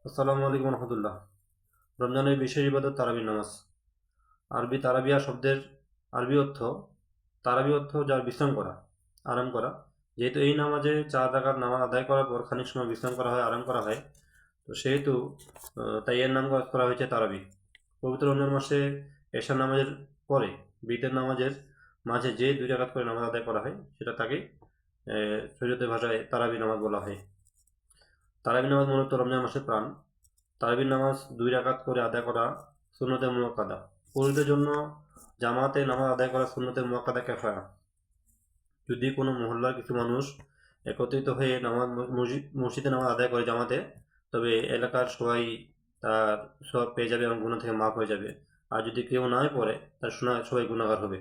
আসসালামু আলাইকুম রহমতুল্লাহ। রমজানের বিশেষ ইবাদত তারাবির নামাজ। আরবি তারাবিয়া শব্দের আরবি অর্থ যার বিশ্রাম করা, আরাম করা। যেহেতু এই নামাজে 4 রাকাত নামাজ আদায় করার পর খানিক সময় বিশ্রাম করা হয়, আরাম করা হয়, তো সেহেতু তাই এর নাম করা হয়েছে তারাবি। পবিত্র রমজান মাসে এশার নামাজের পরে বিতের নামাজের মাঝে যে 2 রাকাত করে নামাজ আদায় করা হয় সেটা তাকে শরীয়তের ভাষায় তারাবি নামাজ বলা হয়। তারাবি নামাজ মূলত রমজান মাসের প্রাণ। তারাবির নামাজ 2 রাকাত করে আদায় করা সুন্নতে মুআক্কাদা। পুরুষদের জন্য জামাতে নামাজ আদায় করা সুন্নতে মুআক্কাদা কিফায়া। যদি কোনো মহল্লার কিছু মানুষ একত্রিত হয়ে মসজিদে নামাজ আদায় করে জামাতে, তবে এলাকার সবাই তার সওয়াব পেয়ে যাবে এবং গুনাহ থেকে মাফ হয়ে যাবে। আর যদি কেউ নাই পড়ে, তার সবাই গুনাহগার হবে।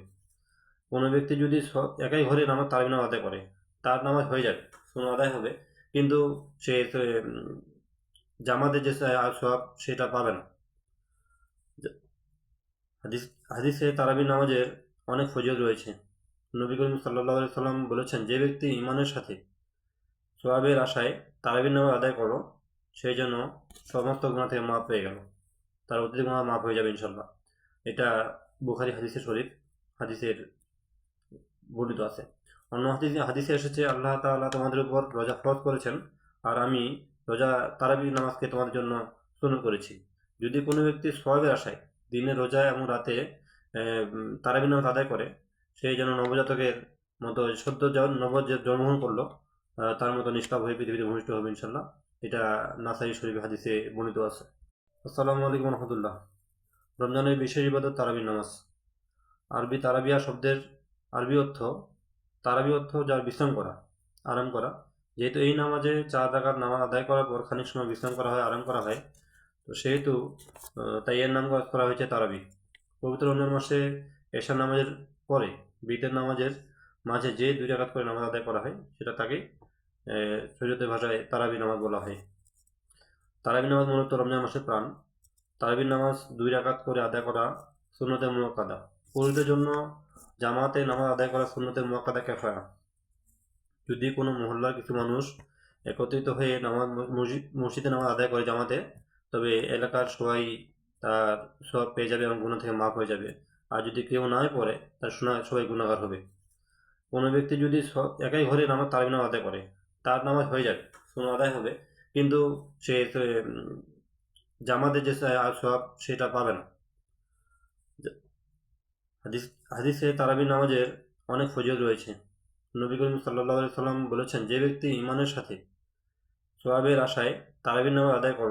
কোনো ব্যক্তি যদি একাই ঘরে তারাবি নামাজ আদায় করে, তার নামাজ হয়ে যাবে, সুন্নাহ আদায় হবে, কিন্তু সে জামাতে যে সওয়াব সেটা পাবে না। হাদিস হাদিসে তারাবির নামাজের অনেক ফজিলত রয়েছে। নবী করিম সাল্লাল্লাহু আলাইহি সাল্লাম বলেছেন, যে ব্যক্তি ঈমানের সাথে সওয়াবের আশায় তারাবির নামাজ আদায় করো, সেই জন্য সমস্ত গুনাহ থেকে মাফ পেয়ে গেল, তার অতীত গুনাহ মাফ হয়ে যাবে ইনশাল্লাহ। এটা বুখারী হাদিসের বর্ণিত আছে। অন্য হাদিসে এসেছে, আল্লাহ তাআলা তোমাদের উপর রোজা ফরজ করেছেন, আর আমি রোজা তারাবির নামাজকে তোমাদের জন্য সুন্নত করেছি। যদি কোনো ব্যক্তি সওয়াবের আশায় দিনে রোজা এবং রাতে তারাবির নামাজ আদায় করে, সেই যেন নবজাতকের মতো জন্মগ্রহণ করলো, তার মতো নিষ্পাপ হয়ে পৃথিবীতে ভূমিষ্ঠ হবে ইনশাল্লাহ। এটা নাসাই শরীফ হাদিসে বর্ণিত আছে। আসসালামু আলাইকুম রহমতুল্লাহ। রমজানের বিশেষ ইবাদত তারাবির নামাজ। আরবি তারাবিয়া শব্দের আরবি অর্থ যার বিশ্রাম করা, আরাম করা। যেহেতু এই নামাজে 4 রাকাত নামাজ আদায় করার পর খানিক সময় বিশ্রাম করা হয়, আরাম করা হয়, তো সেহেতু তাই এর নাম করা হয়েছে তারাবি। পবিত্র রমজান মাসে এশার নামাজের পরে বিতের নামাজের মাঝে যে 2 রাকাত করে নামাজ আদায় করা হয় সেটা তাকে শরীয়তের ভাষায় তারাবি নামাজ বলা হয়। তারাবি নামাজ মূলত রমজান মাসের প্রাণ। তারাবির নামাজ 2 রাকাত করে আদায় করা সুন্নতে মুআক্কাদা। পুরুষদের জন্য জামাতে নামাজ আদায় করা সুন্নতে মুআক্কাদা কিফায়া। যদি কোনো মহল্লার কিছু মানুষ একত্রিত হয়ে মসজিদে নামাজ আদায় করে জামাতে, তবে এলাকার সবাই তার সওয়াব পেয়ে যাবে এবং গুনাহ থেকে মাফ হয়ে যাবে। আর যদি কেউ নাই পড়ে, তার সবাই গুনাহগার হবে। কোনো ব্যক্তি যদি একাই ঘরে তারাবি নামাজ আদায় করে, তার নামাজ হয়ে যাবে, সুন্নাহ আদায় হবে, কিন্তু সে জামাতে যে সওয়াব সেটা পাবে না। হাদিসে তারাবির নামাজের অনেক ফজিলত রয়েছে। নবী করিম সাল্লাল্লাহু আলাইহি সাল্লাম বলেছেন, যে ব্যক্তি ঈমানের সাথে সওয়াবের আশায় তারাবির নামাজ আদায় করো,